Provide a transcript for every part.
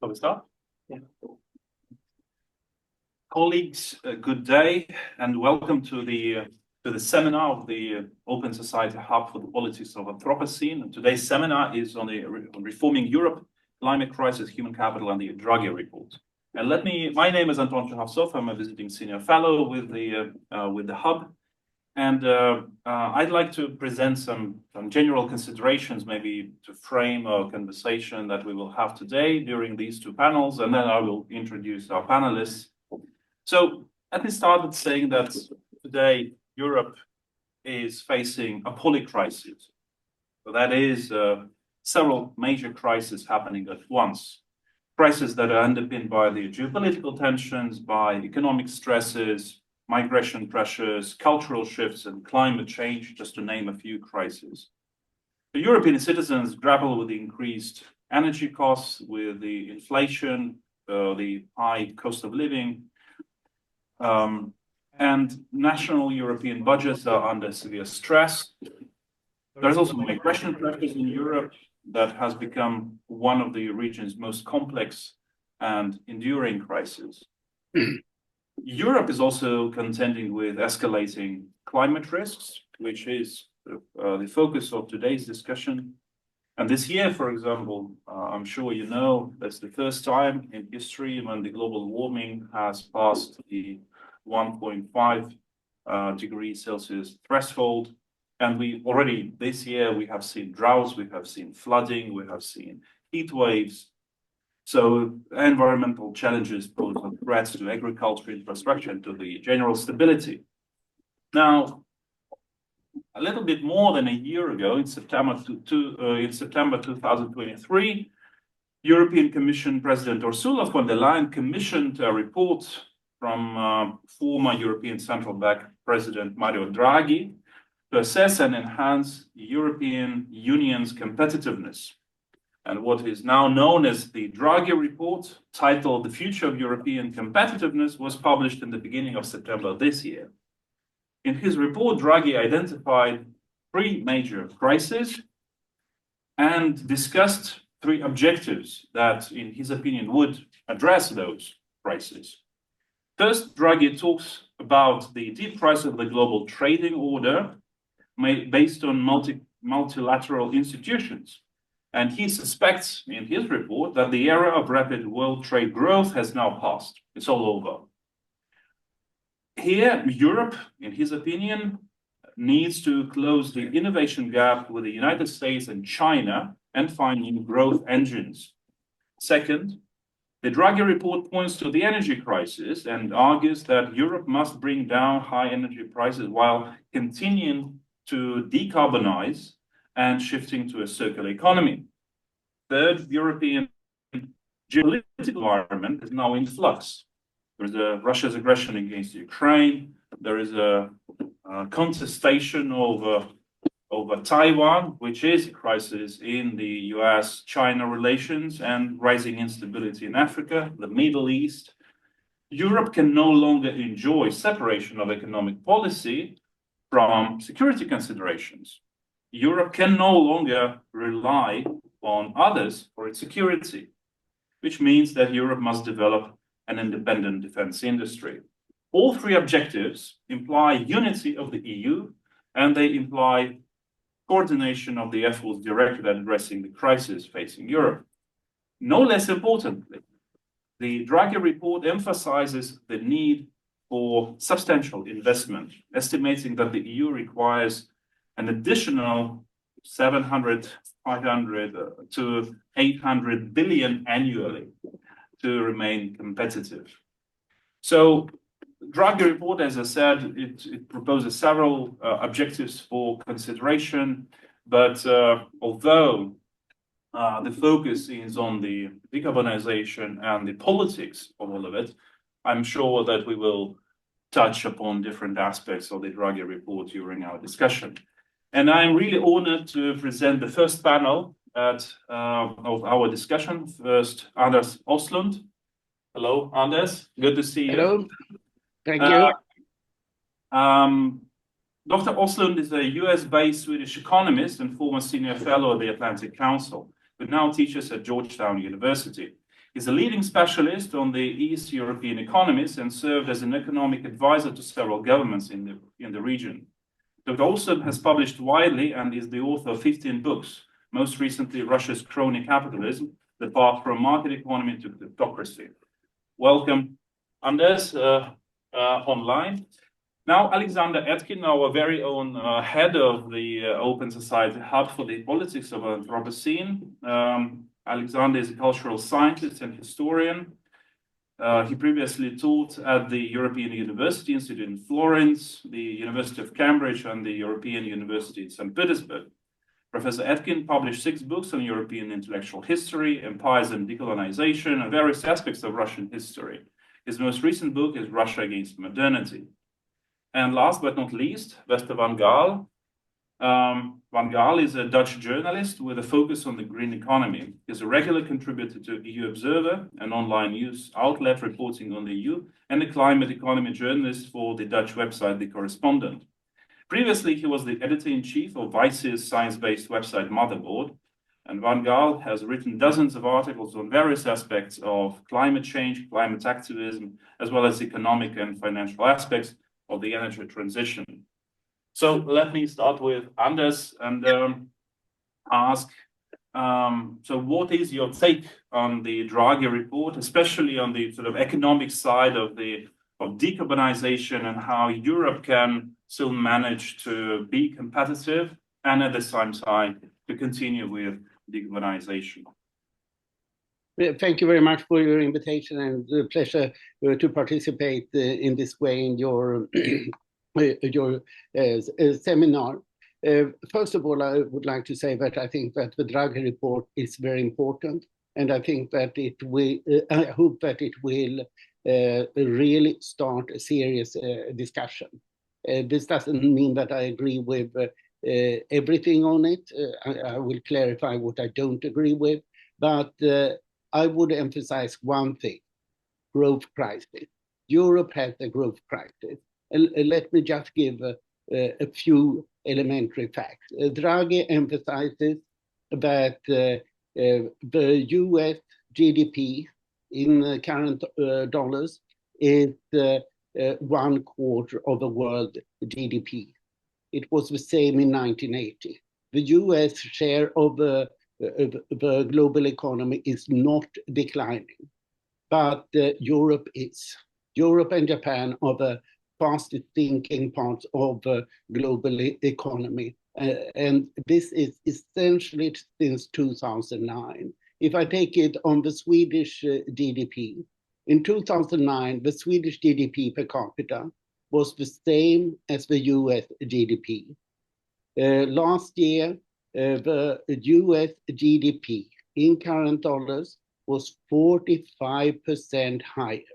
Shall we start? Yeah. Colleagues, good day and welcome to the seminar of the Open Society Hub for the Politics of Anthropocene. And today's seminar is on reforming Europe, climate crisis, human capital, and the Draghi Report. And my name is Anton Chehovsov. I'm a visiting senior fellow with the Hub. And I'd like to present some general considerations, maybe to frame our conversation that we will have today during these two panels, and then I will introduce our panelists. So let me start with saying that today Europe is facing a polycrisis. So that is several major crises happening at once. Crises that are underpinned by the geopolitical tensions, by economic stresses, migration pressures, cultural shifts, and climate change, just to name a few crises. The European citizens grapple with the increased energy costs, with the inflation, the high cost of living, and national European budgets are under severe stress. There's also migration pressures in Europe that has become one of the region's most complex and enduring crises. Europe is also contending with escalating climate risks, which is the focus of today's discussion. And this year, for example, I'm sure you know, that's the first time in history when the global warming has passed the 1.5 degrees Celsius threshold. And this year, we have seen droughts, we have seen flooding, we have seen heat waves. So environmental challenges pose threats to agriculture, infrastructure, and to the general stability. Now, a little bit more than a year ago, in September 2023, European Commission President Ursula von der Leyen commissioned a report from former European Central Bank President Mario Draghi to assess and enhance the European Union's competitiveness. And what is now known as the Draghi Report, titled The Future of European Competitiveness, was published in the beginning of September this year. In his report, Draghi identified three major crises and discussed three objectives that, in his opinion, would address those crises. First, Draghi talks about the deep crisis of the global trading order based on multilateral institutions. And he suspects in his report that the era of rapid world trade growth has now passed. It's all over. Here, Europe, in his opinion, needs to close the innovation gap with the United States and China and find new growth engines. Second, the Draghi report points to the energy crisis and argues that Europe must bring down high energy prices while continuing to decarbonize and shifting to a circular economy. Third, European geopolitical environment is now in flux. There's Russia's aggression against Ukraine. There is a contestation over Taiwan, which is a crisis in the US-China relations, and rising instability in Africa, the Middle East. Europe can no longer enjoy separation of economic policy from security considerations. Europe can no longer rely on others for its security, which means that Europe must develop an independent defense industry. All three objectives imply unity of the EU, and they imply coordination of the efforts directed at addressing the crisis facing Europe. No less importantly, the Draghi report emphasizes the need for substantial investment, estimating that the EU requires an additional 700, 500 to 800 billion annually to remain competitive. So Draghi report, as I said, it proposes several objectives for consideration, but although the focus is on the decarbonization and the politics of all of it, I'm sure that we will touch upon different aspects of the Draghi report during our discussion. And I'm really honored to present the first panel of our discussion. First, Anders Oslund. Hello, Anders. Good to see you. Hello. Thank you. Dr. Oslund is a US-based Swedish economist and former senior fellow of the Atlantic Council, who now teaches at Georgetown University. He's a leading specialist on the East European economies and served as an economic advisor to several governments in the region. Dr. Olsen has published widely and is the author of 15 books, most recently Russia's Crony Capitalism, the path from market economy to kleptocracy. Welcome, Anders, online. Now, Alexander Etkin, our very own head of the Open Society Hub for the Politics of Anthropocene. Alexander is a cultural scientist and historian. He previously taught at the European University Institute in Florence, the University of Cambridge, and the European University in St. Petersburg. Professor Etkin published 6 books on European intellectual history, empires and decolonization, and various aspects of Russian history. His most recent book is Russia Against Modernity. And last but not least, Wester van Gaal. Van Gaal is a Dutch journalist with a focus on the green economy. He's a regular contributor to EU Observer, an online news outlet reporting on the EU, and a climate economy journalist for the Dutch website The Correspondent. Previously, he was the editor-in-chief of Vice's science-based website Motherboard, and Van Gaal has written dozens of articles on various aspects of climate change, climate activism, as well as economic and financial aspects of the energy transition. So let me start with Anders and ask, so what is your take on the Draghi Report, especially on the sort of economic side of decarbonization and how Europe can still manage to be competitive and at the same time to continue with decarbonization? Thank you very much for your invitation and the pleasure to participate in this way in your seminar. First of all, I would like to say that I think that the Draghi Report is very important, and I think that it will. I hope that it will really start a serious discussion. This doesn't mean that I agree with everything on it. I will clarify what I don't agree with, but I would emphasize one thing: growth crisis. Europe has a growth crisis. Let me just give a few elementary facts. Draghi emphasizes that the US GDP in current dollars is 1/4 of the world GDP. It was the same in 1980. The US share of the global economy is not declining, but Europe is. Europe and Japan are the fastest thinking parts of the global economy. And this is essentially since 2009. If I take it on the Swedish GDP, in 2009, the Swedish GDP per capita was the same as the US GDP. Last year, the US GDP in current dollars was 45% higher.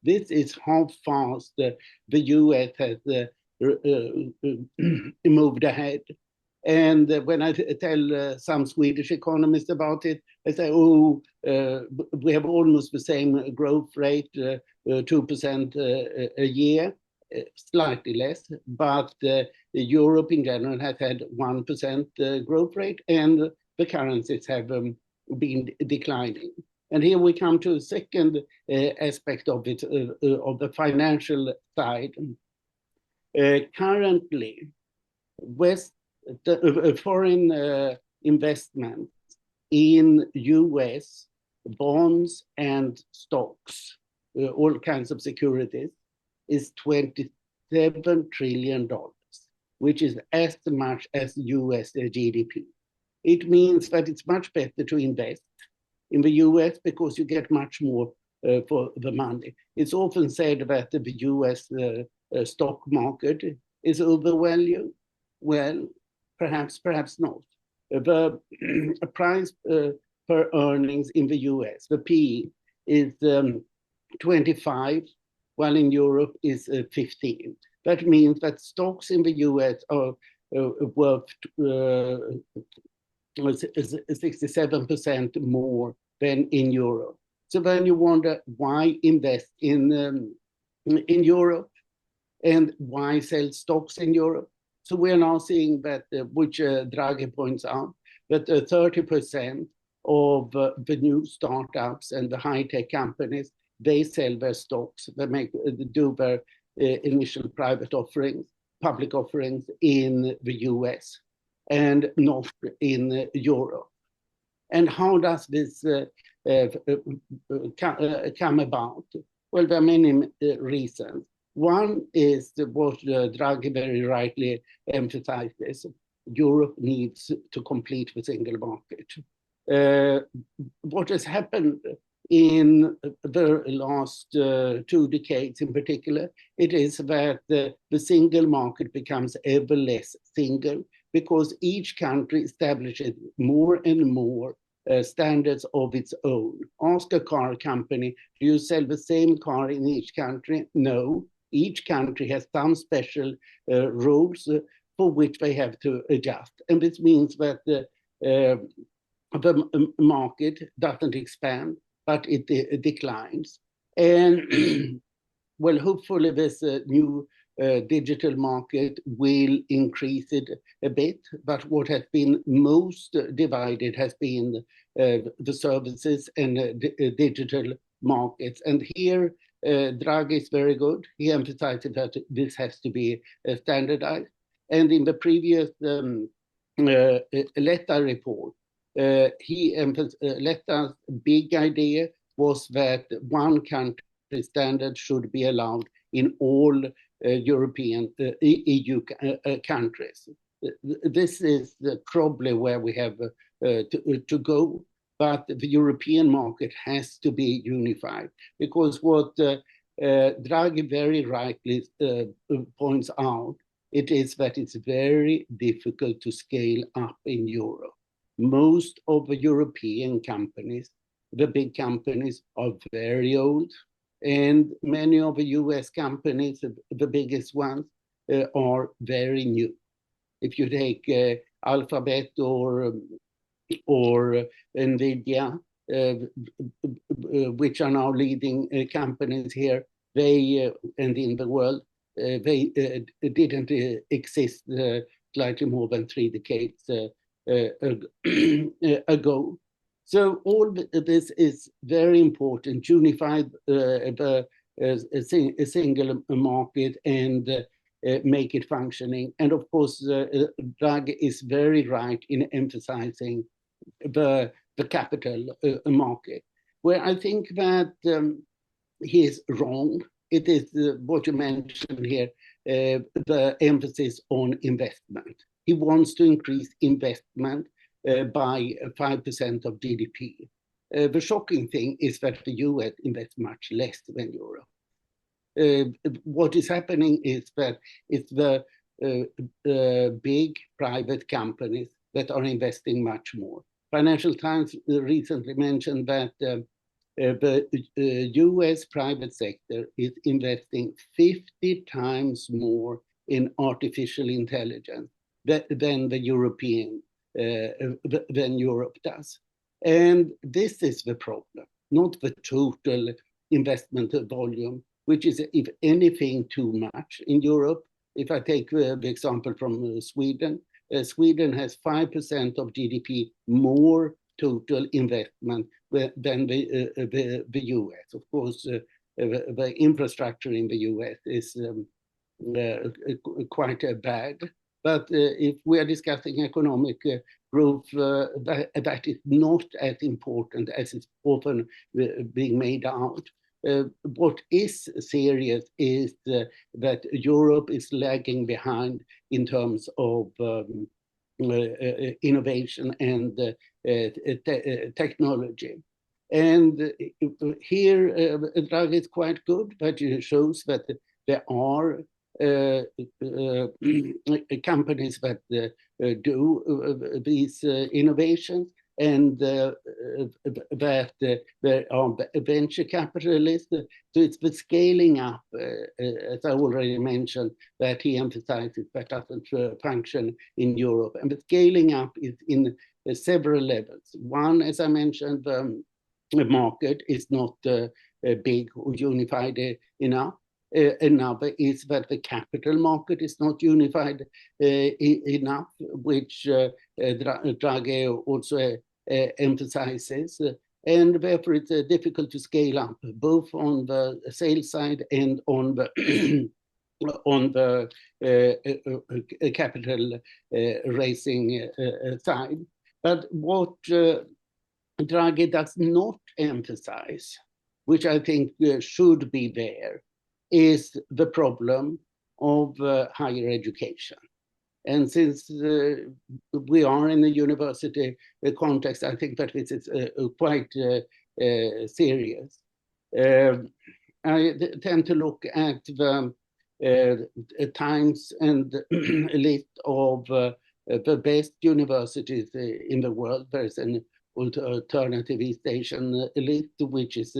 This is how fast the US has moved ahead. And when I tell some Swedish economists about it, they say, oh, we have almost the same growth rate, 2% a year, slightly less, but Europe in general has had 1% growth rate, and the currencies have been declining. And here we come to a second aspect of it, of the financial side. Currently, foreign investment in US bonds and stocks, all kinds of securities, is $27 trillion, which is as much as US GDP. It means that it's much better to invest in the US because you get much more for the money. It's often said that the US stock market is overvalued. Well, perhaps not. The price per earnings in the US, the PE, is 25, while in Europe is 15. That means that stocks in the US are worth 67% more than in Europe. So then you wonder why invest in Europe and why sell stocks in Europe. So we're now seeing that, which Draghi points out, that 30% of the new startups and the high-tech companies. They sell their stocks, they do their initial private offerings, public offerings in the US and not in Europe. And how does this come about? Well, there are many reasons. One is what Draghi very rightly emphasizes. Europe needs to complete the single market. What has happened in the last 2 decades in particular, it is that the single market becomes ever less single because each country establishes more and more standards of its own. Ask a car company, do you sell the same car in each country? No, each country has some special rules for which they have to adjust. And this means that the market doesn't expand, but it declines. And well, hopefully this new digital market will increase it a bit, but what has been most divided has been the services and digital markets. And here, Draghi is very good. He emphasizes that this has to be standardized. And in the previous Letta report, Letta's big idea was that one country standard should be allowed in all European EU countries. This is probably where we have to go, but the European market has to be unified because what Draghi very rightly points out, it is that it's very difficult to scale up in Europe. Most of the European companies, the big companies, are very old, and many of the US companies, the biggest ones, are very new. If you take Alphabet or NVIDIA, which are now leading companies here, they and in the world, they didn't exist slightly more than 3 decades ago. So all this is very important, unify a single market and make it functioning. And of course, Draghi is very right in emphasizing the capital market, where I think that he is wrong. It is what you mentioned here, the emphasis on investment. He wants to increase investment by 5% of GDP. The shocking thing is that the US invests much less than Europe. What is happening is that it's the big private companies that are investing much more. Financial Times recently mentioned that the US private sector is investing 50 times more in artificial intelligence than the European than Europe does. And this is the problem, not the total investment volume, which is, if anything, too much in Europe. If I take the example from Sweden, Sweden has 5% of GDP more total investment than the US. Of course, the infrastructure in the US is quite bad. But if we are discussing economic growth, that is not as important as it's often being made out. What is serious is that Europe is lagging behind in terms of innovation and technology. And here, Draghi is quite good, but it shows that there are companies that do these innovations, and that there are venture capitalists. So it's the scaling up, as I already mentioned, that he emphasizes that doesn't function in Europe. And the scaling up is in several levels. One, as I mentioned, the market is not big or unified enough. Another is that the capital market is not unified enough, which Draghi also emphasizes, and therefore it's difficult to scale up, both on the sales side and on the on the capital raising side. But what Draghi does not emphasize, which I think should be there, is the problem of higher education. And since we are in a university context, I think that this is quite serious. I tend to look at the Times and list of the best universities in the world. There's an alternative East Asian list, which is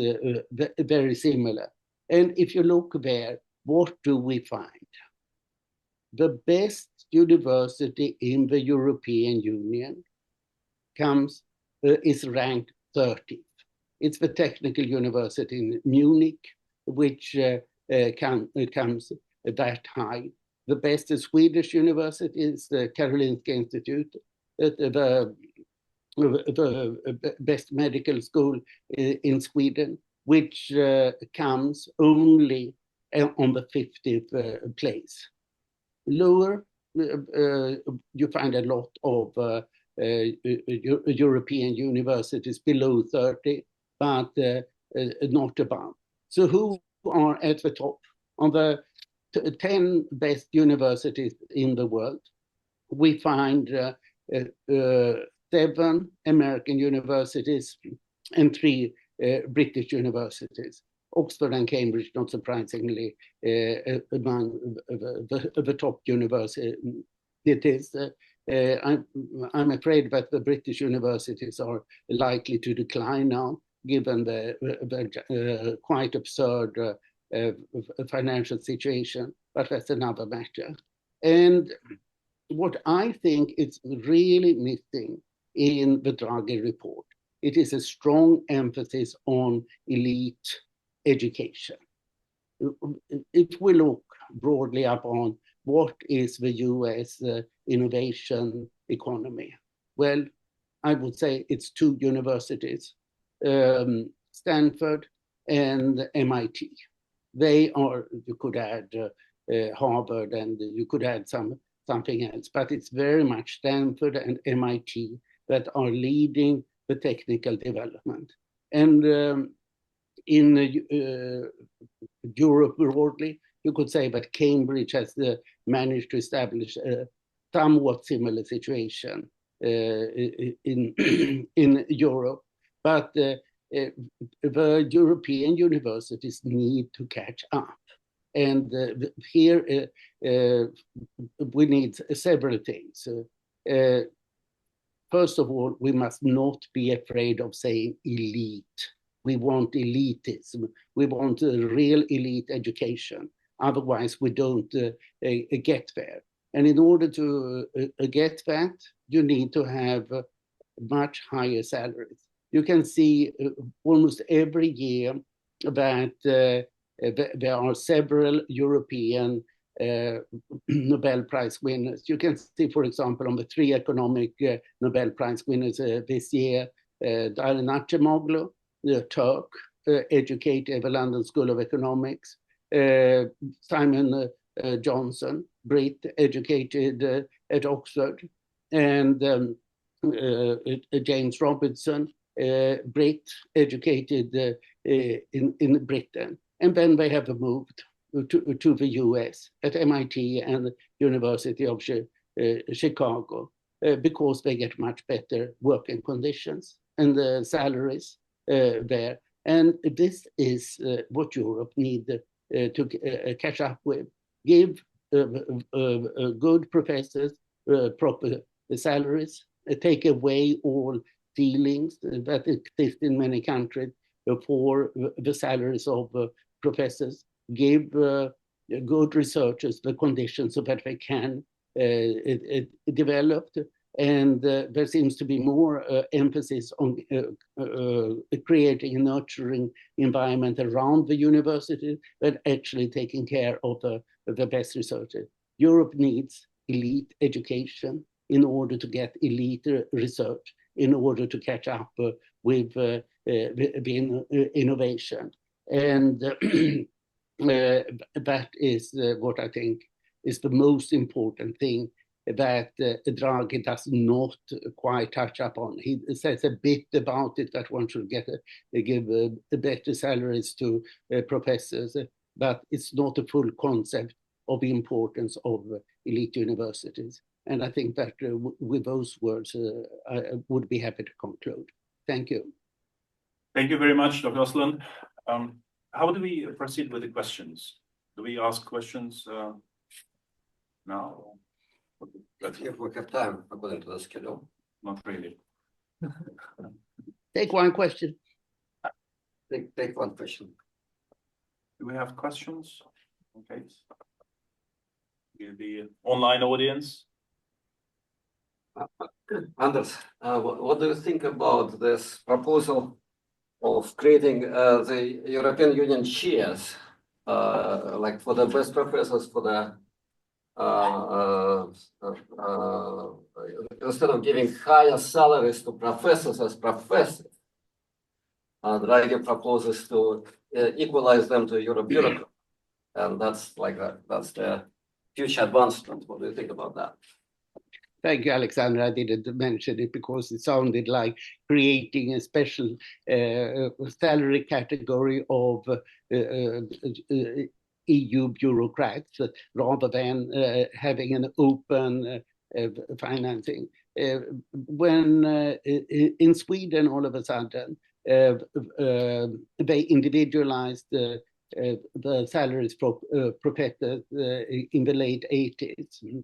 very similar. And if you look there, what do we find? The best university in the European Union is ranked 30th. It's the Technical University in Munich, which comes that high. The best Swedish university is the Karolinska Institute, the best medical school in Sweden, which comes only on the 50th place. Lower, you find a lot of European universities below 30, but not above. So who are at the top? On the 10 best universities in the world, we find 7 American universities and 3 British universities. Oxford and Cambridge, not surprisingly, among the top universities. I'm afraid that the British universities are likely to decline now, given the quite absurd financial situation, but that's another matter. And what I think is really missing in the Draghi report, it is a strong emphasis on elite education. If we look broadly upon what is the US innovation economy, well, I would say it's 2 universities, Stanford and MIT. They are, you could add Harvard and you could add something else, but it's very much Stanford and MIT that are leading the technical development. And in Europe broadly, you could say that Cambridge has managed to establish a somewhat similar situation in Europe, but the European universities need to catch up. And here we need several things. First of all, we must not be afraid of saying elite. We want elitism. We want a real elite education. Otherwise, we don't get there. And in order to get that, you need to have much higher salaries. You can see almost every year that there are several European Nobel Prize winners. You can see, for example, on the 3 economic Nobel Prize winners this year, Darin Acemoglu, the Turk, educated at the London School of Economics, Simon Johnson, Brit, educated at Oxford, and James Robinson, Brit, educated in Britain. And then they have moved to the US at MIT and University of Chicago because they get much better working conditions and salaries there. And this is what Europe needs to catch up with. Give good professors proper salaries, take away all ceilings that exist in many countries for the salaries of professors, give good researchers the conditions so that they can develop. And there seems to be more emphasis on creating a nurturing environment around the university than actually taking care of the best researchers. Europe needs elite education in order to get elite research. in order to catch up with innovation. And that is what I think is the most important thing that Draghi does not quite touch upon. He says a bit about it, that one should give better salaries to professors, but it's not a full concept of the importance of elite universities. And I think that with those words, I would be happy to conclude. Thank you. Thank you very much, Dr. Osland. How do we proceed with the questions? Do we ask questions now? If we have time, according to the schedule. Not really. Take one question. Take one question. Do we have questions? Okay. The online audience. Anders, what do you think about this proposal of creating the European Union chairs, like for the best professors, for the instead of giving higher salaries to professors as professors, Draghi proposes to equalize them to Euro bureaucrats, and that's the future advancement. What do you think about that? Thank you, Alexander. I didn't mention it because it sounded like creating a special salary category of EU bureaucrats rather than having an open financing. When in Sweden, all of a sudden, they individualized the salaries for professors in the late 80s.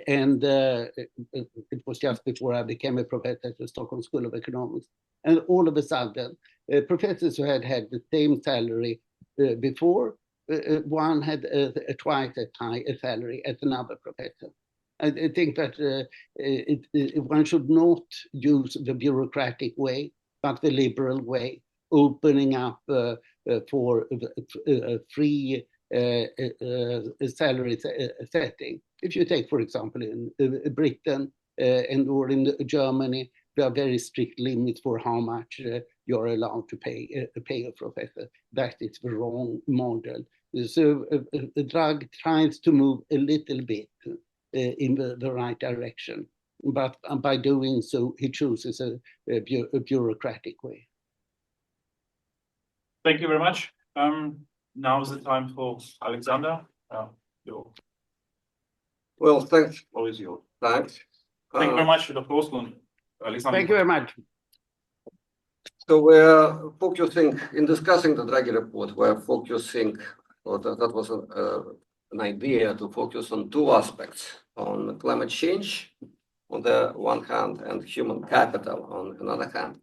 And it was just before I became a professor at the Stockholm School of Economics. And all of a sudden, professors who had the same salary before, one had twice as high a salary as another professor. I think that one should not use the bureaucratic way, but the liberal way, opening up for free salary setting. If you take, for example, in Britain or in Germany, there are very strict limits for how much you're allowed to pay a professor. That is the wrong model. So Draghi tries to move a little bit in the right direction, but by doing so, he chooses a bureaucratic way. Thank you very much. Now is the time for Alexander. Well, thanks. Always yours. Thanks. Thank you very much, Dr. Osland. Alexander. Thank you very much. So we're focusing, in discussing the Draghi report, we're focusing, or that was an idea to focus on two aspects, on climate change on the one hand and human capital on another hand.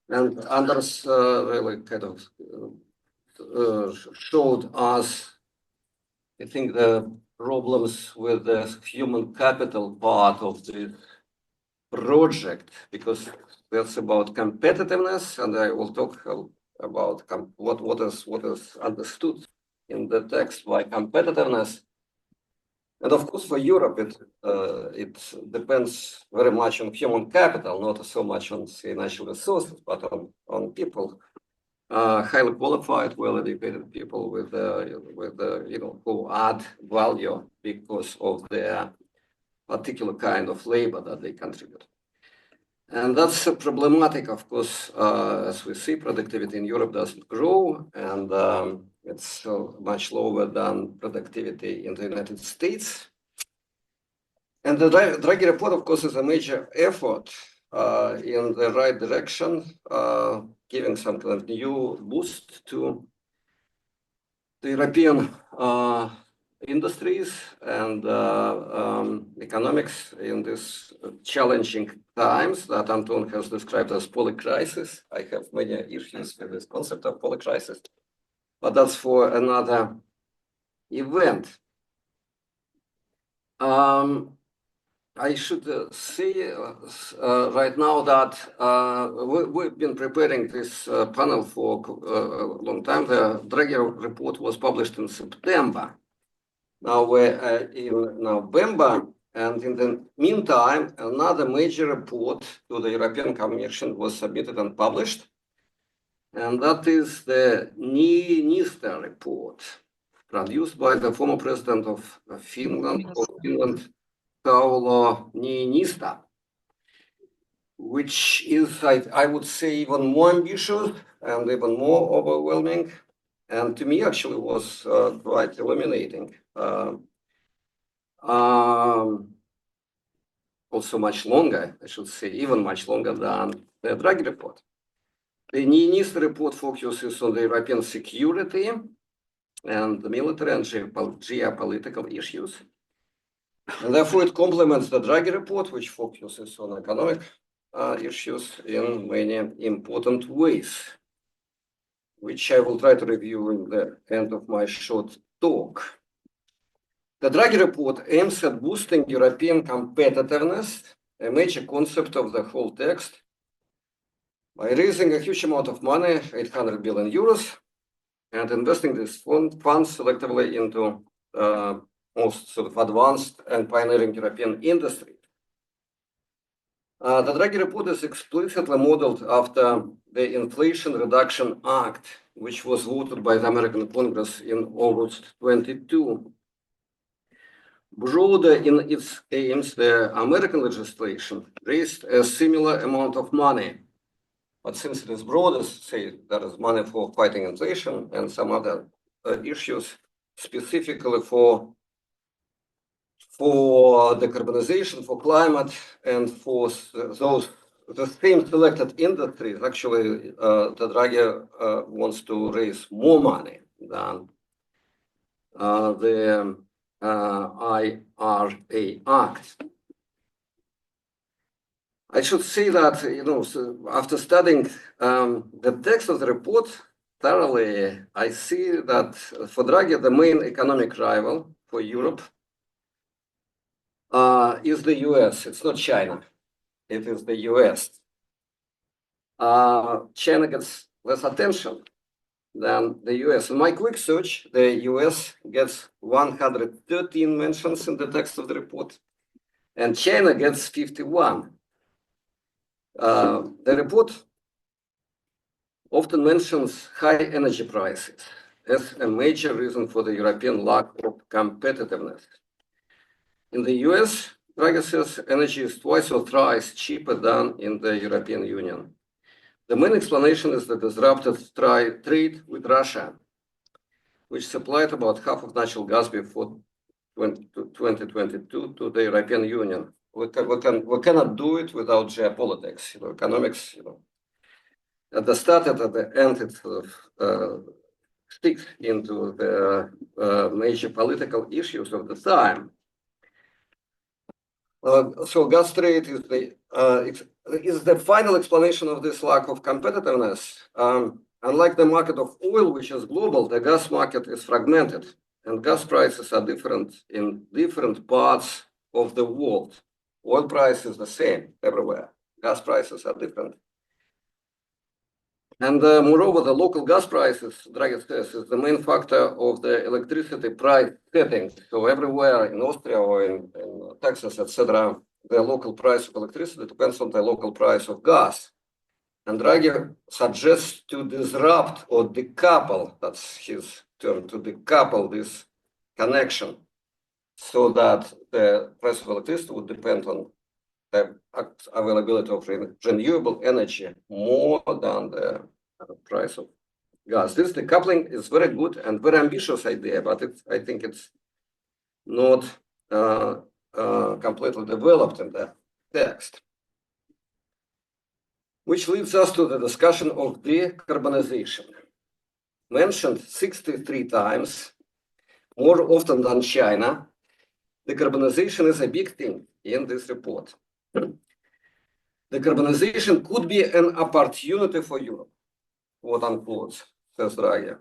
And Anders really kind of showed us, I think, the problems with the human capital part of the project, because that's about competitiveness, and I will talk about what is understood in the text by competitiveness. And of course, for Europe, it depends very much on human capital, not so much on, say, natural resources, but on people, highly qualified, well-educated people with who add value because of their particular kind of labor that they contribute. And that's problematic, of course, as we see, productivity in Europe doesn't grow, and it's much lower than productivity in the United States. And the Draghi report, of course, is a major effort in the right direction, giving some kind of new boost to the European industries and economics in these challenging times that Anton has described as polycrisis. I have many issues with this concept of polycrisis, but that's for another event. I should say right now that we've been preparing this panel for a long time. The Draghi report was published in September. Now we're in November, And in the meantime, another major report to the European Commission was submitted and published. And that is the Niinistö report, produced by the former president of Finland, Paolo Niinistö, which is, I would say, even more ambitious and even more overwhelming. And to me, actually, was quite illuminating. Also much longer, I should say, even much longer than the Draghi report. The Niinistö report focuses on the European security and the military and geopolitical issues. And therefore, it complements the Draghi report, which focuses on economic issues in many important ways, which I will try to review in the end of my short talk. The Draghi report aims at boosting European competitiveness, a major concept of the whole text, by raising a huge amount of money, 800 billion euros, and investing these funds selectively into most sort of advanced and pioneering European industry. The Draghi report is explicitly modeled after the Inflation Reduction Act, which was voted by the American Congress in August 22. Broader in its aims, the American legislation raised a similar amount of money. But since it is broader, say there is money for fighting inflation and some other issues, specifically for decarbonization, for climate, and for the same selected industries. Actually, the Draghi wants to raise more money than the IRA Act. I should say that, after studying the text of the report thoroughly, I see that for Draghi, the main economic rival for Europe is the US. It's not China. It is the US. China gets less attention than the US. In my quick search, the US gets 113 mentions in the text of the report, and China gets 51. The report often mentions high energy prices as a major reason for the European lack of competitiveness. In the US, Draghi says energy is twice or thrice cheaper than in the European Union. The main explanation is the disrupted trade with Russia, which supplied about half of natural gas before 2022 to the European Union. We cannot do it without geopolitics, economics. At the start and at the end, it sort of sticks into the major political issues of the time. So gas trade is the final explanation of this lack of competitiveness. Unlike the market of oil, which is global, the gas market is fragmented, and gas prices are different in different parts of the world. Oil price is the same everywhere. Gas prices are different. And moreover, the local gas prices, Draghi says, is the main factor of the electricity price setting. So everywhere in Austria or in Texas, etc., the local price of electricity depends on the local price of gas. And Draghi suggests to disrupt or decouple, that's his term, to decouple this connection, so that the price of electricity would depend on the availability of renewable energy more than the price of gas. This decoupling is very good and very ambitious idea, but I think it's not completely developed in the text. Which leads us to the discussion of decarbonization. Mentioned 63 times, more often than China, decarbonization is a big thing in this report. Decarbonization could be an opportunity for Europe, quote unquote, says Draghi.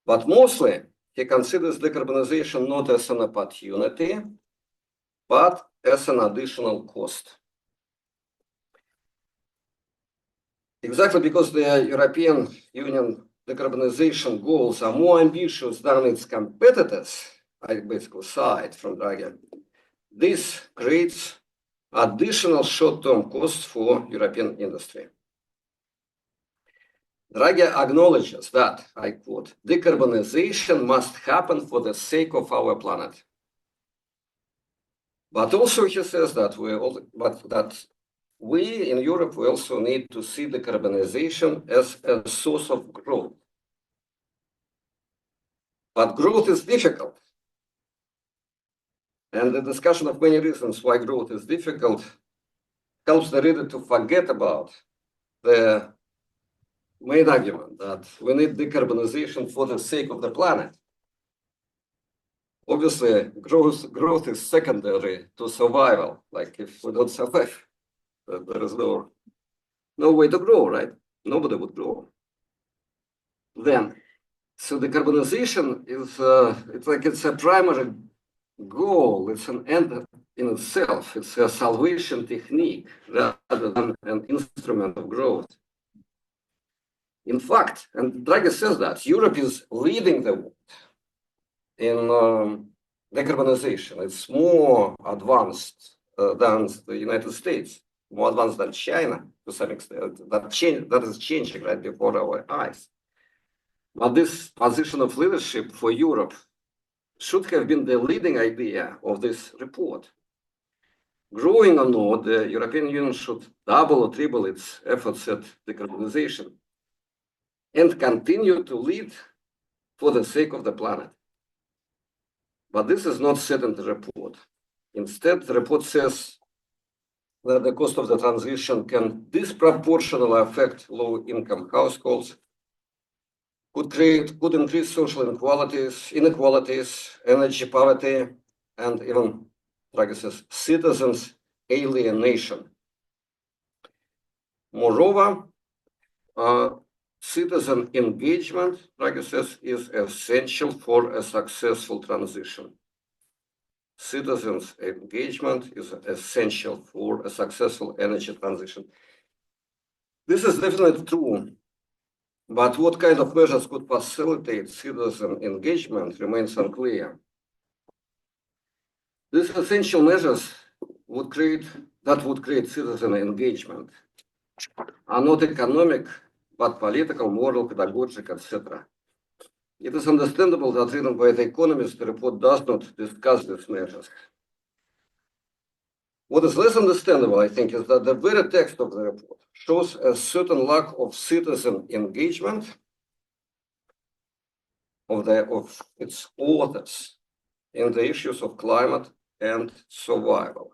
But mostly, he considers decarbonization not as an opportunity, but as an additional cost. Exactly because the European Union decarbonization goals are more ambitious than its competitors, I basically cite from Draghi, this creates additional short-term costs for European industry. Draghi acknowledges that, I quote, decarbonization must happen for the sake of our planet. But also he says that we in Europe, we also need to see decarbonization as a source of growth. But growth is difficult. And the discussion of many reasons why growth is difficult helps the reader to forget about the main argument that we need decarbonization for the sake of the planet. Obviously, growth is secondary to survival. Like if we don't survive, there is no way to grow, right? Nobody would grow. Then, so decarbonization is it's a primary goal. It's an end in itself. It's a salvation technique rather than an instrument of growth. In fact, and Draghi says that Europe is leading the world in decarbonization. It's more advanced than the United States, more advanced than China to some extent. That is changing right before our eyes. But this position of leadership for Europe should have been the leading idea of this report. Growing or not, the European Union should double or triple its efforts at decarbonization and continue to lead for the sake of the planet. But this is not said in the report. Instead, the report says that the cost of the transition can disproportionately affect low-income households, could increase social inequalities, energy poverty, and even, like I says, citizens' alienation. Moreover, citizen engagement, like I says, is essential for a successful transition. Citizens' engagement is essential for a successful energy transition. This is definitely true, but what kind of measures could facilitate citizen engagement remains unclear. These essential measures would create citizen engagement are not economic, but political, moral, pedagogic, etc. It is understandable that written by the Economist, the report does not discuss these measures. What is less understandable, I think, is that the very text of the report shows a certain lack of citizen engagement of its authors in the issues of climate and survival.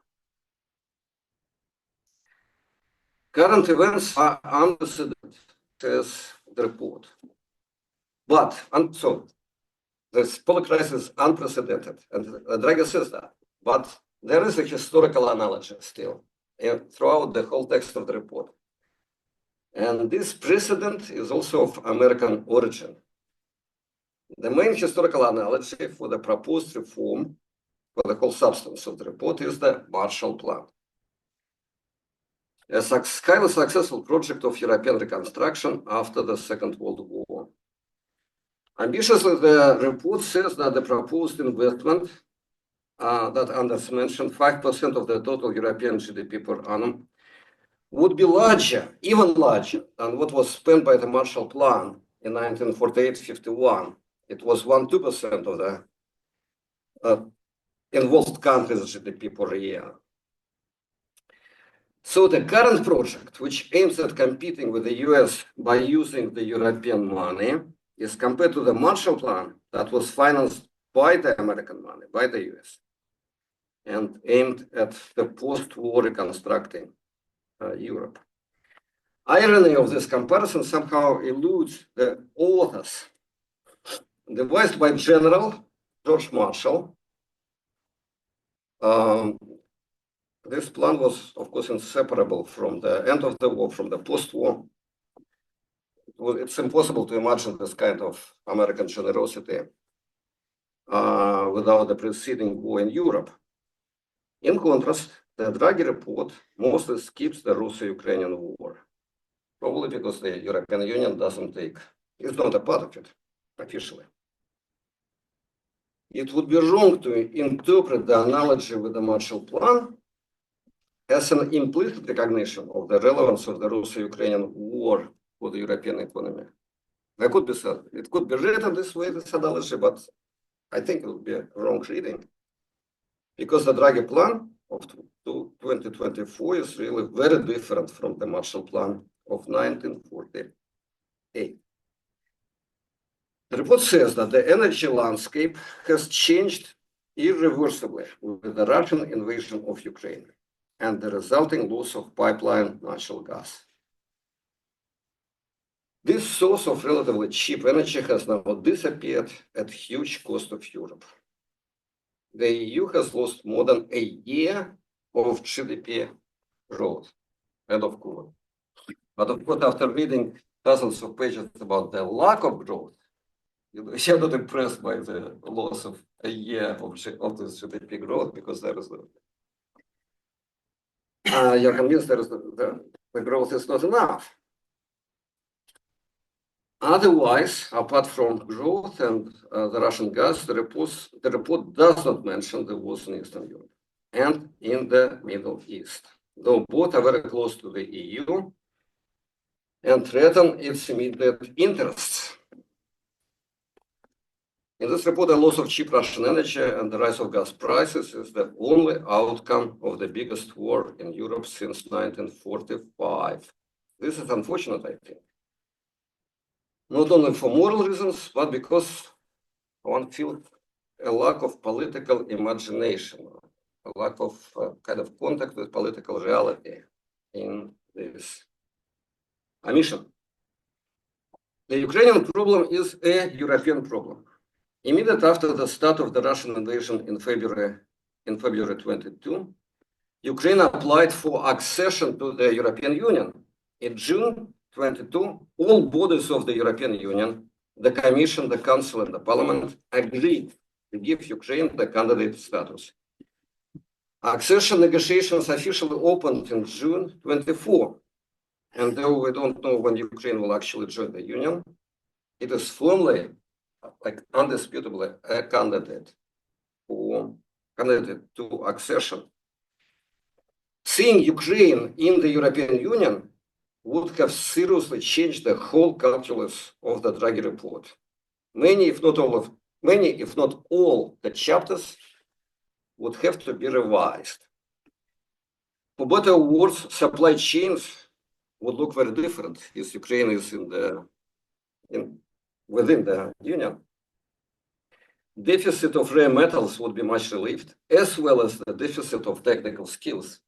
Current events are unprecedented, says the report. But, and so, this polar crisis is unprecedented, and Draghi says that. But there is a historical analogy still throughout the whole text of the report. And this precedent is also of American origin. The main historical analogy for the proposed reform, for the whole substance of the report, is the Marshall Plan. A highly successful project of European reconstruction after the Second World War. Ambitiously, the report says that the proposed investment that Anders mentioned, 5% of the total European GDP per annum, would be larger, even larger, than what was spent by the Marshall Plan in 1948-51. It was 1-2% of the involved countries' GDP per year. So the current project, which aims at competing with the US by using the European money, is compared to the Marshall Plan that was financed by the American money, by the US, and aimed at the post-war reconstructing Europe. Irony of this comparison somehow eludes the authors. Devised by General George Marshall, this plan was, of course, inseparable from the end of the war, from the post-war. It's impossible to imagine this kind of American generosity without the preceding war in Europe. In contrast, the Draghi report mostly skips the Russo-Ukrainian war, probably because the European Union is not a part of it officially. it would be wrong to interpret the analogy with the Marshall Plan as an implicit recognition of the relevance of the Russo-Ukrainian war for the European economy. It could be written this way, this analogy, but I think it would be a wrong reading, because the Draghi Plan of 2024 is really very different from the Marshall Plan of 1948. The report says that the energy landscape has changed irreversibly with the Russian invasion of Ukraine and the resulting loss of pipeline natural gas. This source of relatively cheap energy has now disappeared at huge cost of Europe. The EU has lost more than a year of GDP growth and of course. But of course, after reading dozens of pages about the lack of growth, you're not impressed by the loss of a year of this GDP growth, because there is you're convinced the growth is not enough. Otherwise, apart from growth and the Russian gas, the report does not mention the wars in Eastern Europe and in the Middle East, though both are very close to the EU and threaten its immediate interests. In this report, the loss of cheap Russian energy and the rise of gas prices is the only outcome of the biggest war in Europe since 1945. This is unfortunate, I think. Not only for moral reasons, but because one feels a lack of political imagination, a lack of kind of contact with political reality in this mission. The Ukrainian problem is a European problem. Immediately after the start of the Russian invasion in February 22, Ukraine applied for accession to the European Union. In June 22, all bodies of the European Union, the Commission, the Council, and the Parliament agreed to give Ukraine the candidate status. Accession negotiations officially opened in June 24, and though we don't know when Ukraine will actually join the Union, it is firmly, like undisputably, a candidate to accession. Seeing Ukraine in the European Union would have seriously changed the whole calculus of the Draghi Report. Many, if not all, the chapters would have to be revised. For better or worse, supply chains would look very different if Ukraine is within the Union. Deficit of rare metals would be much relieved, as well as the deficit of technical skills.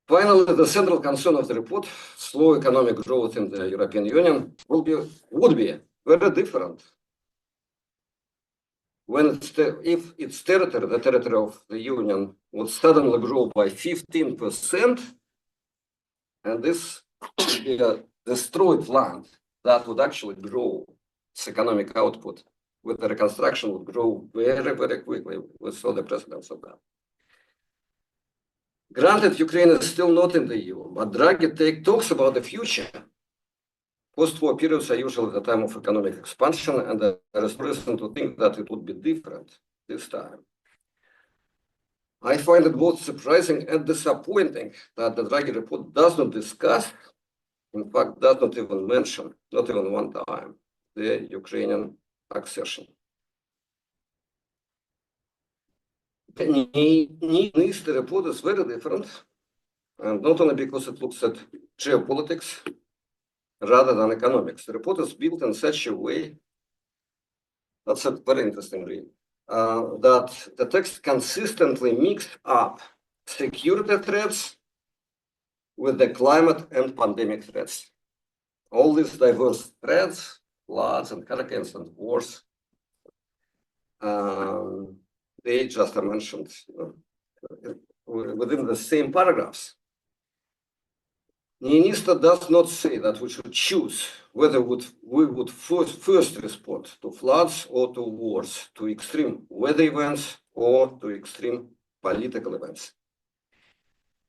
Finally, the central concern of the report, slow economic growth in the European Union, would be very different when if its territory, the territory of the Union, would suddenly grow by 15%, and this would be a destroyed land that would actually grow its economic output with the reconstruction would grow very, very quickly. We saw the precedents of that. Granted, Ukraine is still not in the EU, but Draghi talks about the future. Post-war periods are usually the time of economic expansion, and there is reason to think that it would be different this time. I find it both surprising and disappointing that the Draghi Report does not discuss, in fact, does not even mention, not even one time, the Ukrainian accession. The report is very different, and not only because it looks at geopolitics rather than economics. The report is built in such a way, that's a very interesting read, that the text consistently mixed up security threats with the climate and pandemic threats. All these diverse threats, floods and hurricanes and wars, they just are mentioned within the same paragraphs. Niinistö does not say that we should choose whether we would first respond to floods or to wars, to extreme weather events or to extreme political events.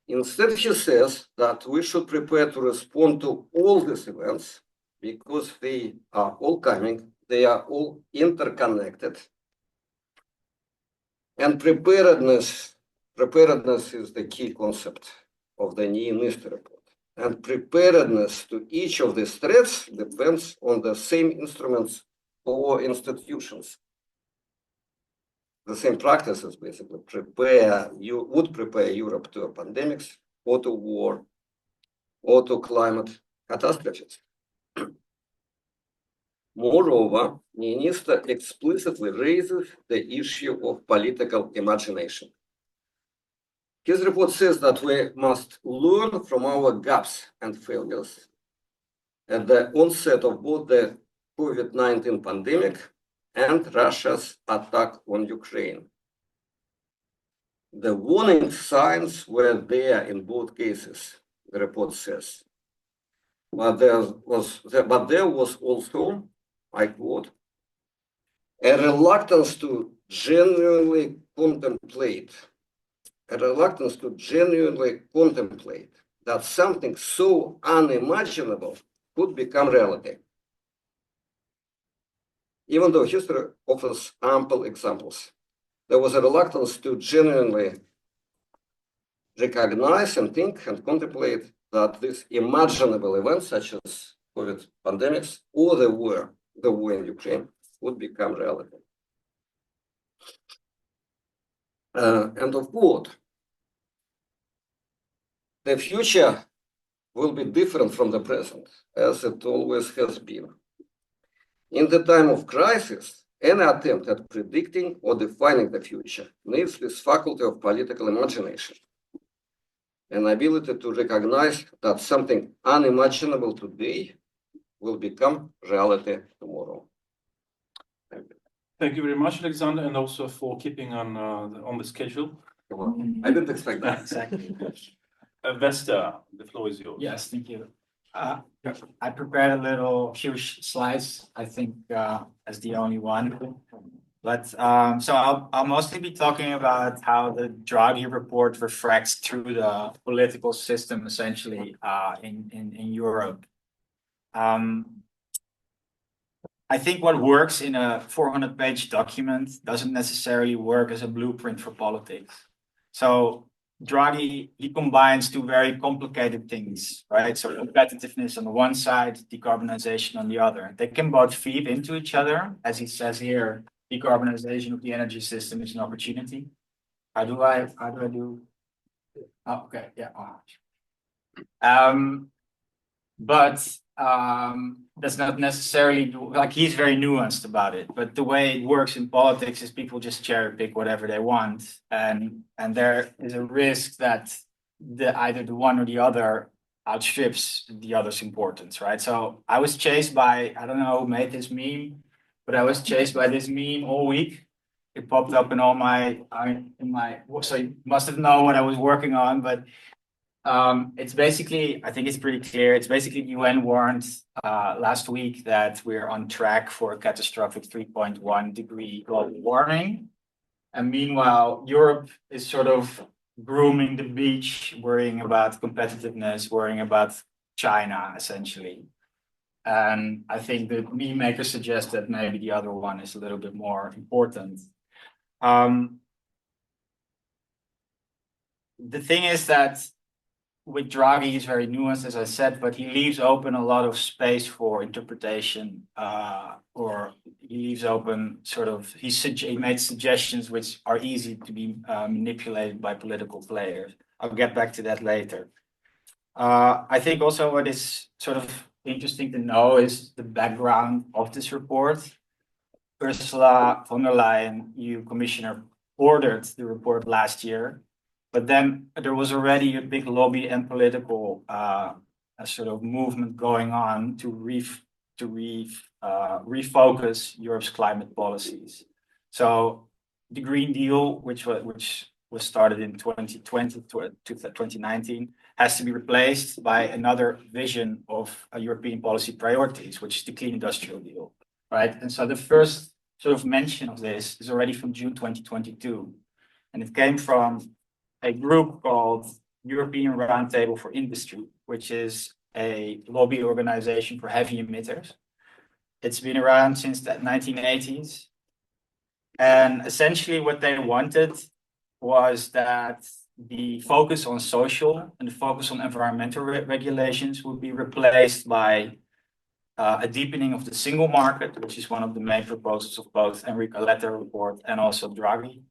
Instead, he says that we should prepare to respond to all these events because they are all coming they are all interconnected. And preparedness is the key concept of the new NIST report. And preparedness to each of these threats depends on the same instruments or institutions. The same practices basically would prepare Europe to pandemics, or to war, or to climate catastrophes. Moreover, NIST explicitly raises the issue of political imagination. His report says that we must learn from our gaps and failures at the onset of both the COVID-19 pandemic and Russia's attack on Ukraine. The warning signs were there in both cases, the report says. But there was also, I quote, a reluctance to genuinely contemplate that something so unimaginable could become reality. Even though history offers ample examples, there was a reluctance to genuinely recognize and think and contemplate that these imaginable events, such as COVID pandemics or the war in Ukraine, would become reality. End of quote. The future will be different from the present, as it always has been. In the time of crisis, any attempt at predicting or defining the future needs this faculty of political imagination, an ability to recognize that something unimaginable today will become reality tomorrow. Thank you very much, Alexander, and also for keeping on the schedule. I didn't expect that. Exactly. Vesta, the floor is yours. Yes, thank you. I prepared a few slides, I think, as the only one. But so I'll mostly be talking about how the Draghi report refracts through the political system, essentially, in Europe. I think what works in a 400-page document doesn't necessarily work as a blueprint for politics. So Draghi, he combines two very complicated things, right? So competitiveness on the one side, decarbonization on the other. They can both feed into each other. As he says here, decarbonization of the energy system is an opportunity. How do I do? Oh, okay, yeah. But that's not necessarily, like, he's very nuanced about it, but the way it works in politics is people just cherry pick whatever they want, and there is a risk that either the one or the other outstrips the other's importance, right? So I was chased by, I don't know who made this meme, but I was chased by this meme all week. It popped up in all so you must have known what I was working on, but it's basically, I think it's pretty clear. It's basically UN warned last week that we're on track for a catastrophic 3.1 degree global warming. And meanwhile, Europe is sort of grooming the beach, worrying about competitiveness, worrying about China, essentially. And I think the meme makers suggest that maybe the other one is a little bit more important. The thing is that with Draghi, he's very nuanced, as I said, but he leaves open a lot of space for interpretation, or he leaves open he made suggestions which are easy to be manipulated by political players. I'll get back to that later. I think also what is sort of interesting to know is the background of this report. Ursula von der Leyen, EU Commissioner, ordered the report last year. But then there was already a big lobby and political sort of movement going on to refocus Europe's climate policies. So the Green Deal, which was started in 2020 to 2019, has to be replaced by another vision of European policy priorities, which is the Clean Industrial Deal, right? And so the first sort of mention of this is already from June 2022, and it came from a group called European Roundtable for Industry, which is a lobby organization for heavy emitters. It's been around since the 1980s. And essentially what they wanted was that the focus on social and the focus on environmental regulations would be replaced by a deepening of the single market, which is one of the main proposals of both Enrico Letta report and also Draghi.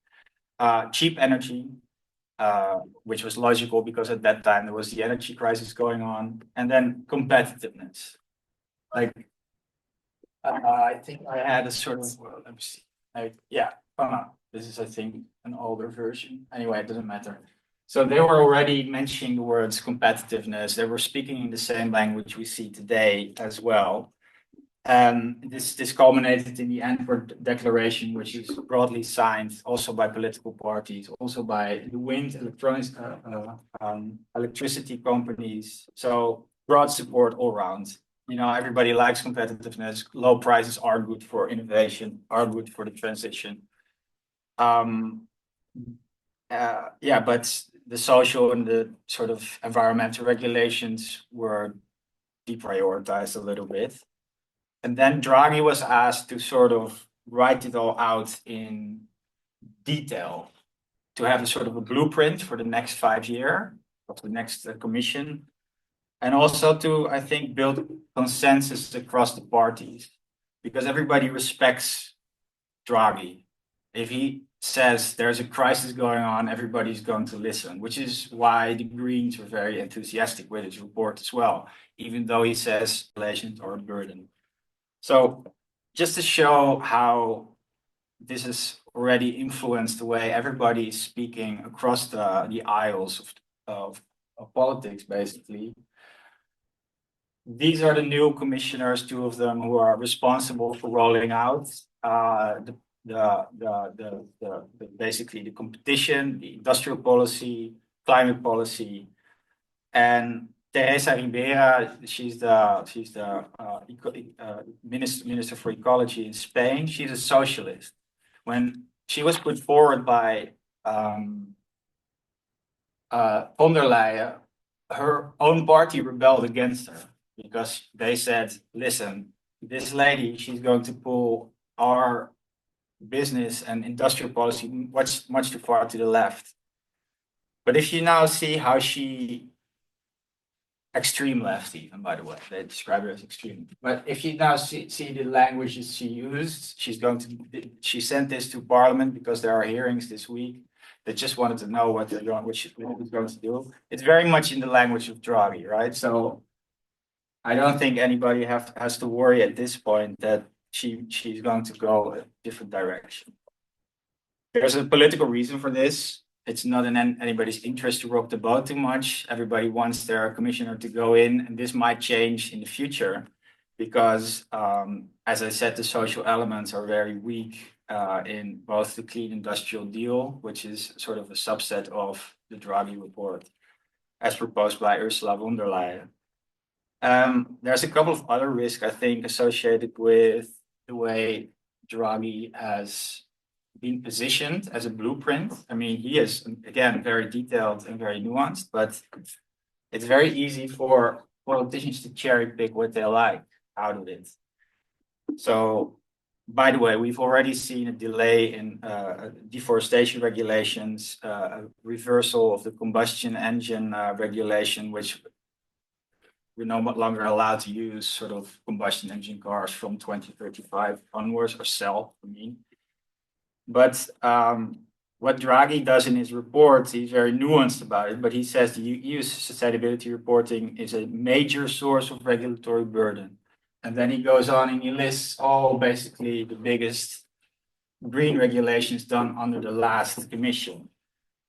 Cheap energy, which was logical because at that time there was the energy crisis going on, and then competitiveness. Like, I think I had a sort of, well, let me see. Oh no, this is, I think, an older version. Anyway, it doesn't matter. So they were already mentioning the words competitiveness. They were speaking in the same language we see today as well. This culminated in the Antwerp Declaration, which is broadly signed also by political parties, also by the wind, electronics, electricity companies. So broad support all around. You know, everybody likes competitiveness. Low prices are good for innovation, are good for the transition. But the social and the sort of environmental regulations were deprioritized a little bit. And then Draghi was asked to sort of write it all out in detail, to have a sort of a blueprint for the next 5 years of the next commission. And also to, I think, build consensus across the parties, because everybody respects Draghi. If he says there's a crisis going on, everybody's going to listen, which is why the Greens were very enthusiastic with his report as well, even though he says relations are a burden. So just to show how this has already influenced the way everybody is speaking across the aisles of politics, basically. These are the new commissioners, 2 of them, who are responsible for rolling out basically the competition, the industrial policy, climate policy, and Teresa Ribera, she's the minister for ecology in Spain. She's a socialist. When she was put forward by von der Leyen, her own party rebelled against her, because they said, listen, this lady, she's going to pull our business and industrial policy much too far to the left. But if you now see how she, extreme left even, by the way, they describe her as extreme. But if you now see the languages she used, she sent this to Parliament because there are hearings this week. They just wanted to know what she's going to do. It's very much in the language of Draghi, right? So I don't think anybody has to worry at this point that she's going to go a different direction. There's a political reason for this. It's not in anybody's interest to rock the boat too much. Everybody wants their commissioner to go in, and this might change in the future because, as I said, the social elements are very weak in both the Clean Industrial Deal, which is sort of a subset of the Draghi Report, as proposed by Ursula von der Leyen. There's a couple of other risks, I think, associated with the way Draghi has been positioned as a blueprint. I mean, he is, again, very detailed and very nuanced, but it's very easy for politicians to cherry pick what they like out of it. So, by the way, we've already seen a delay in deforestation regulations, a reversal of the combustion engine regulation, which we're no longer allowed to use sort of combustion engine cars from 2035 onwards, or sell, I mean. But what Draghi does in his report, he's very nuanced about it, but he says the EU's sustainability reporting is a major source of regulatory burden. And then he goes on and he lists all basically the biggest green regulations done under the last commission.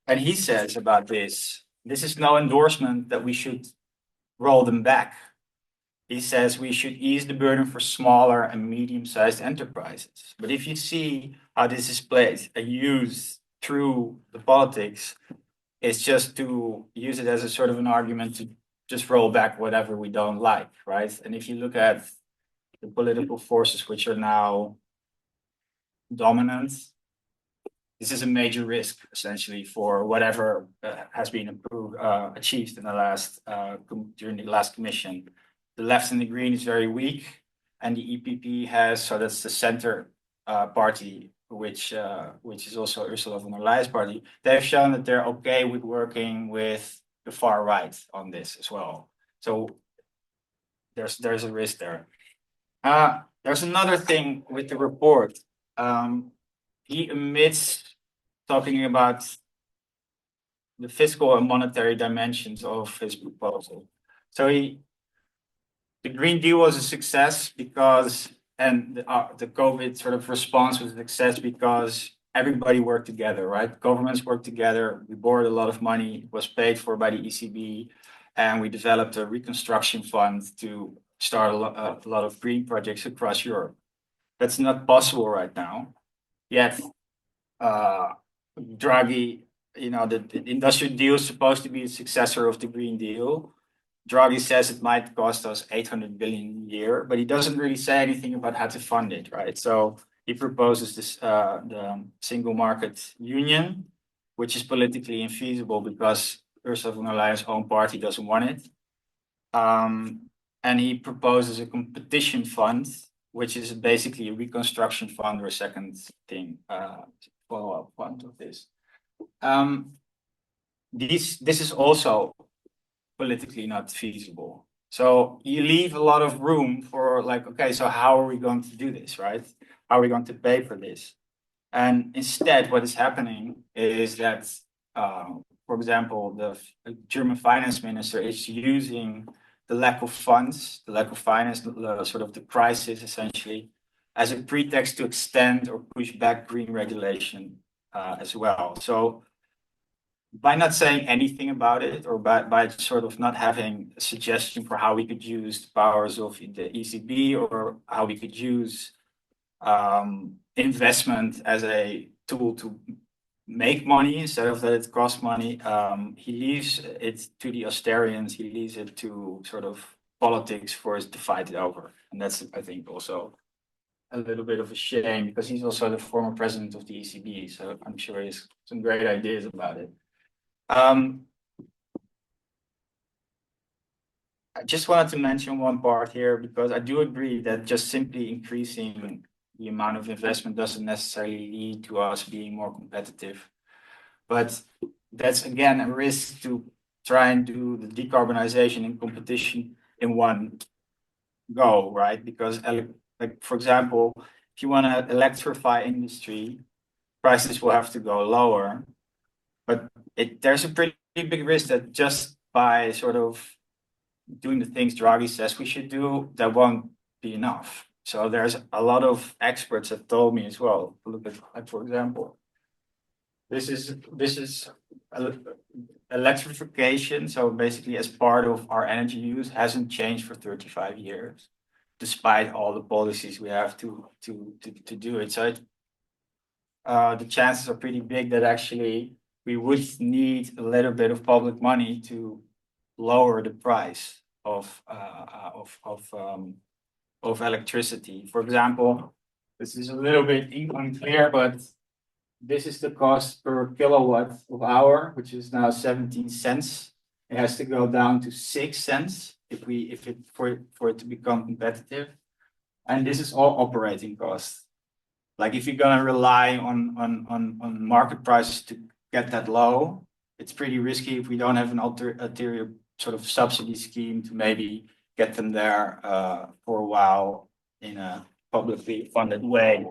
And he says about this is no endorsement that we should roll them back. He says we should ease the burden for smaller and medium-sized enterprises. But if you see how this is played and used through the politics, it's just to use it as a sort of an argument to just roll back whatever we don't like, right? And if you look at the political forces which are now dominant, this is a major risk, essentially, for whatever has been achieved in the last during the last commission. The left and the green is very weak. and the EPP has, so that's the center party, which is also Ursula von der Leyen's party. They've shown that they're okay with working with the far right on this as well. So there's a risk there. There's another thing with the report. He omits talking about the fiscal and monetary dimensions of his proposal. So the Green Deal was a success because, and the COVID sort of response was a success because everybody worked together, right? Governments worked together. We borrowed a lot of money. It was paid for by the ECB, and we developed a reconstruction fund to start a lot of green projects across Europe. That's not possible right now. Yet, Draghi, the industrial deal is supposed to be the successor of the Green Deal. Draghi says it might cost us 800 billion a year, but he doesn't really say anything about how to fund it, right? So he proposes this the single market union, which is politically infeasible because Ursula von der Leyen's own party doesn't want it. And he proposes a competition fund, which is basically a reconstruction fund or a second thing, follow-up fund of this. This is also politically not feasible. So you leave a lot of room for like, okay, so how are we going to do this, right? How are we going to pay for this? And instead, what is happening is that, for example, the German finance minister is using the lack of funds, the lack of finance, sort of the crisis essentially, as a pretext to extend or push back green regulation as well. So by not saying anything about it, or by sort of not having a suggestion for how we could use the powers of the ECB, or how we could use investment as a tool to make money instead of that it costs money, he leaves it to the Austerians, he leaves it to sort of politics for us to fight it over. And that's, I think, also a little bit of a shame, because he's also the former president of the ECB, so I'm sure he has some great ideas about it. I just wanted to mention one part here, because I do agree that just simply increasing the amount of investment doesn't necessarily lead to us being more competitive. But that's, again, a risk to try and do the decarbonization and competition in one go, right? Because, like, for example, if you want to electrify industry, prices will have to go lower. But there's a pretty big risk that just by sort of doing the things Draghi says we should do, that won't be enough. So there's a lot of experts that told me as well. Look at, like, for example, this is electrification. So basically, as part of our energy use, hasn't changed for 35 years, despite all the policies we have to do it. So the chances are pretty big that actually we would need a little bit of public money to lower the price of electricity. For example, this is a little bit unclear, but this is the cost per kilowatt of hour, which is now 17 cents. It has to go down to 6 cents for it to become competitive. And this is all operating costs. Like, if you're gonna rely on market prices to get that low, it's pretty risky if we don't have an ulterior sort of subsidy scheme to maybe get them there for a while in a publicly funded way.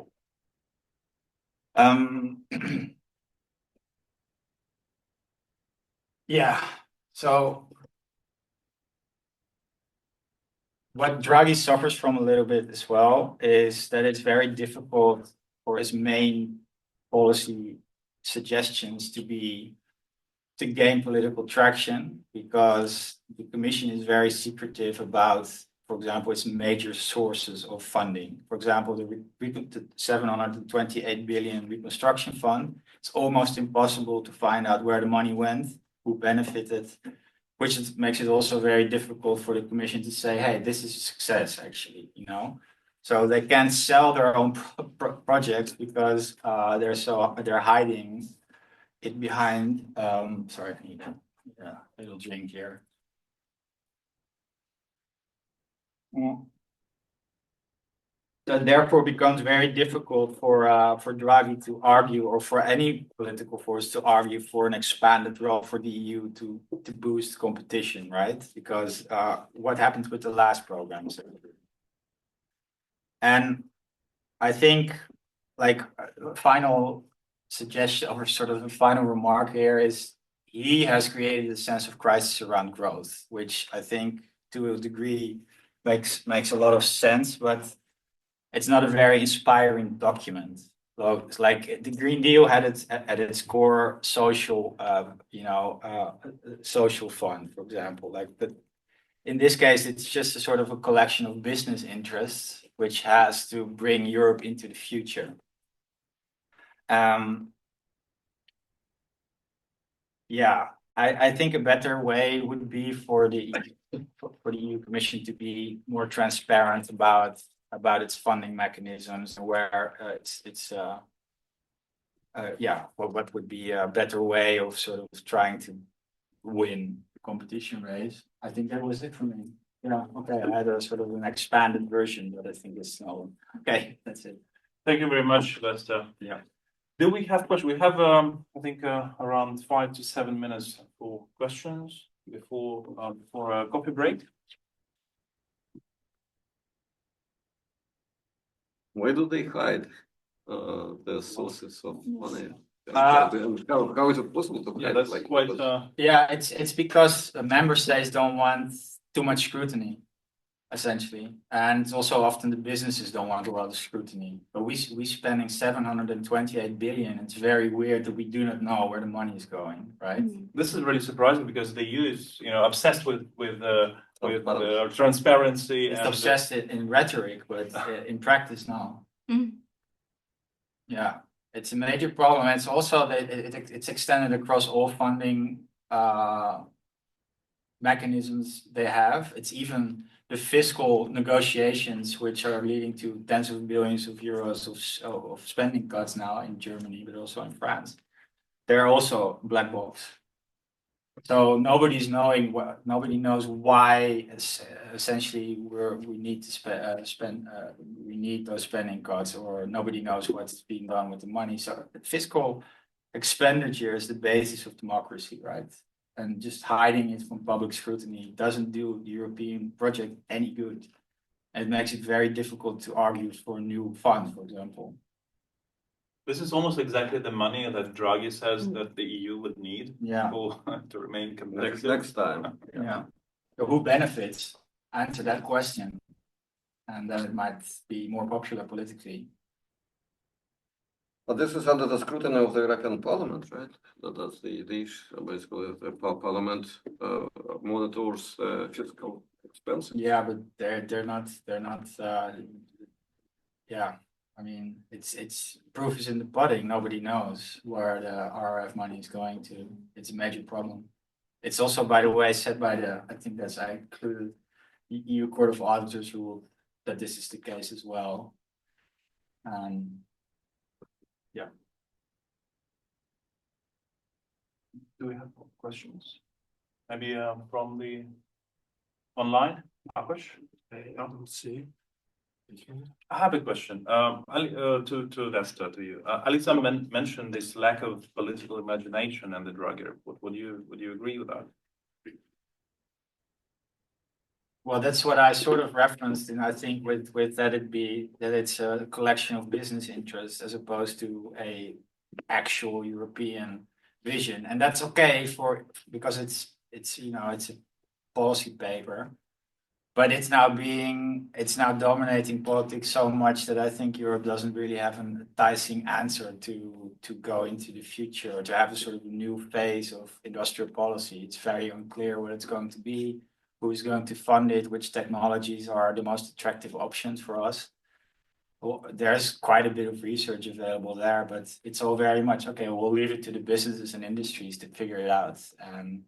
Yeah, so what Draghi suffers from a little bit as well is that it's very difficult for his main policy suggestions to gain political traction, because the Commission is very secretive about, for example, its major sources of funding. For example, the 728 billion reconstruction fund, it's almost impossible to find out where the money went, who benefited, which makes it also very difficult for the Commission to say, hey, this is a success, actually, So they can't sell their own projects because they're hiding it behind. Sorry, I need a little drink here. that therefore becomes very difficult for Draghi to argue, or for any political force to argue for an expanded role for the EU to boost competition, right? Because what happened with the last programs? And I think, like, final suggestion or sort of a final remark here is he has created a sense of crisis around growth, which I think to a degree makes a lot of sense, but it's not a very inspiring document. So it's like the Green Deal had at its core social, social fund, for example. But in this case, it's just a sort of a collection of business interests, which has to bring Europe into the future. Yeah, I think a better way would be for the EU Commission to be more transparent about its funding mechanisms, and where what would be a better way of sort of trying to win the competition race. I think that was it for me. Yeah, okay, I had a sort of an expanded version, but I think it's no. Okay, that's it. Thank you very much, Lester. Yeah. Do we have questions? We have, I think, around 5 to 7 minutes for questions before a coffee break. Why do they hide the sources of money? Uh, How is it possible to Yeah, hide? that's like, quite. Yeah, it's because member states don't want too much scrutiny, essentially, and it's also often the businesses don't want a lot of scrutiny. But we spending 728 billion. It's very weird that we do not know where the money is going, right? This is really surprising because the EU is, obsessed with transparency. It's and obsessed in rhetoric, but in practice, no. Yeah, it's a major problem. And it's also that it's extended across all funding mechanisms they have. It's even the fiscal negotiations, which are leading to tens of billions of euros of spending cuts now in Germany, but also in France. They're also black box. So nobody knows why essentially we need to we need those spending cuts, or nobody knows what's being done with the money. So fiscal expenditure is the basis of democracy, right? And just hiding it from public scrutiny doesn't do the European project any good. And it makes it very difficult to argue for a new fund, for example. This is almost exactly the money that Draghi says that the EU would need to remain competitive. next time. Yeah. So who benefits? Answer that question, and then it might be more popular politically. But this is under the scrutiny of the European Parliament, right? That's the issue. Basically, the Parliament monitors fiscal expenses. Yeah, but they're not. Yeah, I mean, it's proof is in the pudding. Nobody knows where the RRF money is going to. It's a major problem. It's also, by the way, said by I think I included the EU Court of Auditors rule that this is the case as well. Yeah. Do we have questions? Maybe from the online? Akash? I don't see. I have a question. To Lester, to you. Alisa mentioned this lack of political imagination in the Draghi Report. Would you agree with that? Well, that's what I sort of referenced, and I think with that it's a collection of business interests as opposed to a actual European vision, and that's okay because it's a policy paper, but it's now dominating politics so much that I think Europe doesn't really have an enticing answer to go into the future, or to have a sort of new phase of industrial policy. It's very unclear what it's going to be, who's going to fund it, which technologies are the most attractive options for us. Well, there's quite a bit of research available there, but it's all very much, okay, we'll leave it to the businesses and industries to figure it out. And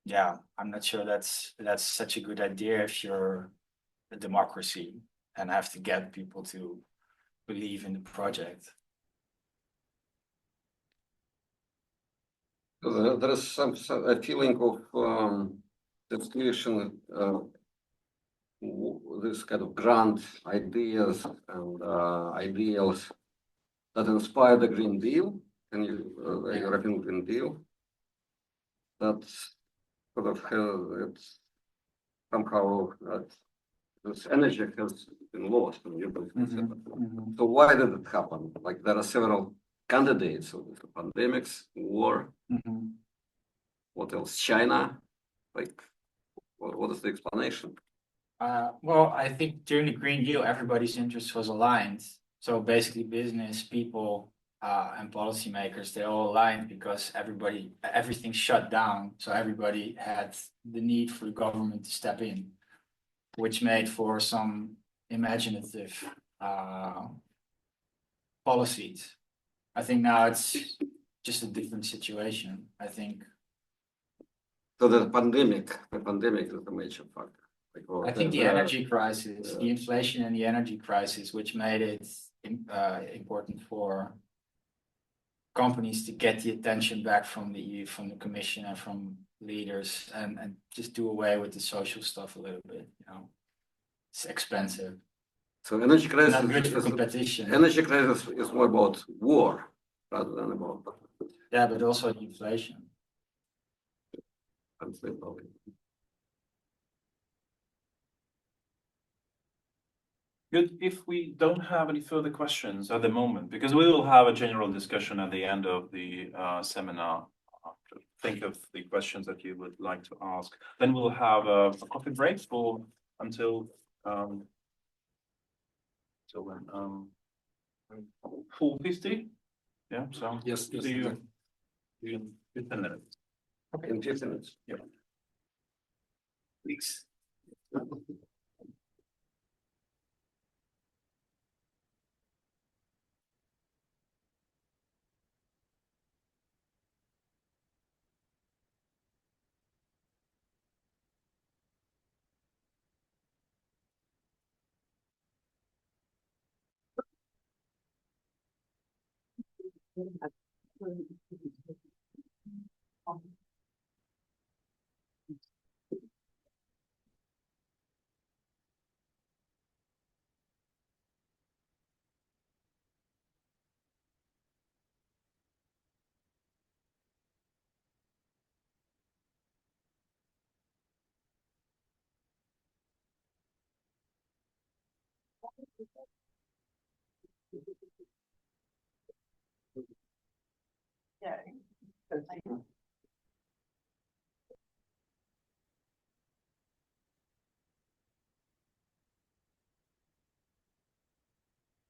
yeah, I'm not sure that's such a good idea if you're a democracy and have to get people to believe in the project. There is a feeling of the situation this kind of grand ideas and ideals that inspired the Green Deal and the European Green Deal. That sort of it's somehow this energy has been lost in Europe. So why did it happen? Like there are several candidates: pandemics, war. What else? China. Like, what is the explanation? Well, I think during the Green Deal, everybody's interest was aligned. So basically, business people and policymakers, they all aligned because everything shut down. So everybody had the need for the government to step in, which made for some imaginative policies. I think now it's just a different situation. I think. So the pandemic is the major factor. I think the energy crisis, the inflation and the energy crisis, which made it important for companies to get the attention back from the EU, from the Commission, and from leaders, and just do away with the social stuff a little bit. You know, it's expensive. So energy crisis Not good for competition. Energy crisis is more about war rather than about. Yeah, but also inflation. Good. If we don't have any further questions at the moment, because we will have a general discussion at the end of the seminar. Think of the questions that you would like to ask. Then we'll have a coffee break until 4:50. Yeah. So Yes. see you in 15 minutes. Okay. In 15 minutes. Yeah. Weeks. Yeah.